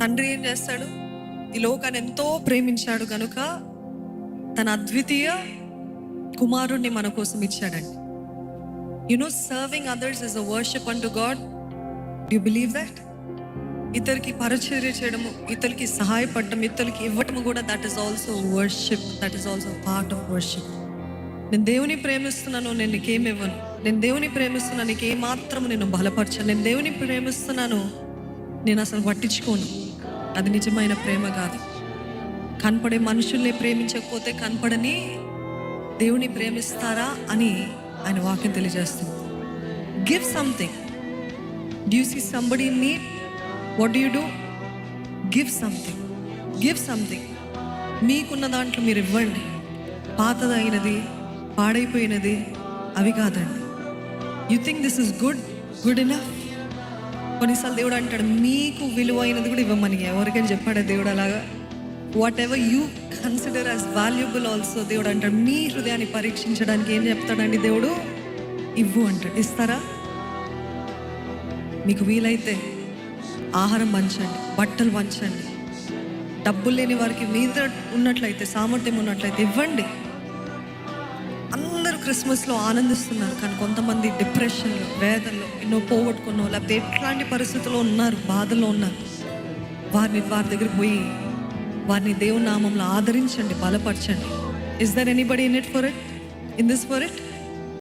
తండ్రి ఏం చేస్తాడు? ఈ లోకాన్ని ఎంతో ప్రేమించాడు కనుక తన అద్వితీయ కుమారుణ్ణి మన కోసం ఇచ్చాడండి. Serving others is a worship unto God. Do you believe that? ఇతరులకి పరిచర్య చేయడము, ఇతరులకి సహాయపడటం, ఇతరులకి ఇవ్వటము కూడా that is also worship. That is also part of worship. నేను దేవుని ప్రేమిస్తున్నాను, నేను నీకేమి ఇవ్వను. నేను దేవుని ప్రేమిస్తున్నాను, నీకు ఏమాత్రం నేను బలపరచను. నేను దేవుని ప్రేమిస్తున్నాను, నేను అసలు పట్టించుకోను. అది నిజమైన ప్రేమ కాదు. కనపడే మనుషుల్ని ప్రేమించకపోతే కనపడని దేవుని ప్రేమిస్తారా అని ఆయన వాక్యం తెలియజేస్తుంది. Give something. Do you see somebody in need? What do you do? Give something. Give something. మీకున్న దాంట్లో మీరు ఇవ్వండి. పాతదైనది, పాడైపోయినది అవి కాదండి. You think this is good enough? కొన్నిసార్లు దేవుడు అంటాడు మీకు విలువైనది కూడా ఇవ్వమని. ఎవరికైనా చెప్పాడా దేవుడు అలాగా? What ever you consider as valuable also దేవుడు అంటాడు. మీ హృదయాన్ని పరీక్షించడానికి ఏం చెప్తాడండి దేవుడు? ఇవ్వు అంటాడు. ఇస్తారా? మీకు వీలైతే ఆహారం పంచండి, బట్టలు పంచండి. డబ్బులు లేని వారికి మీద ఉన్నట్లయితే, సామర్థ్యం ఉన్నట్లయితే ఇవ్వండి. అందరూ క్రిస్మస్లో ఆనందిస్తున్నారు, కానీ కొంతమంది డిప్రెషన్లో, వేదనలో, ఎన్నో పోగొట్టుకున్నో, లేకపోతే ఎట్లాంటి పరిస్థితుల్లో ఉన్నారు, బాధలో ఉన్నారు. వారి దగ్గరికి పోయి వారిని దేవుని నామంలో ఆదరించండి, బలపరచండి. Is there anybody in this for it?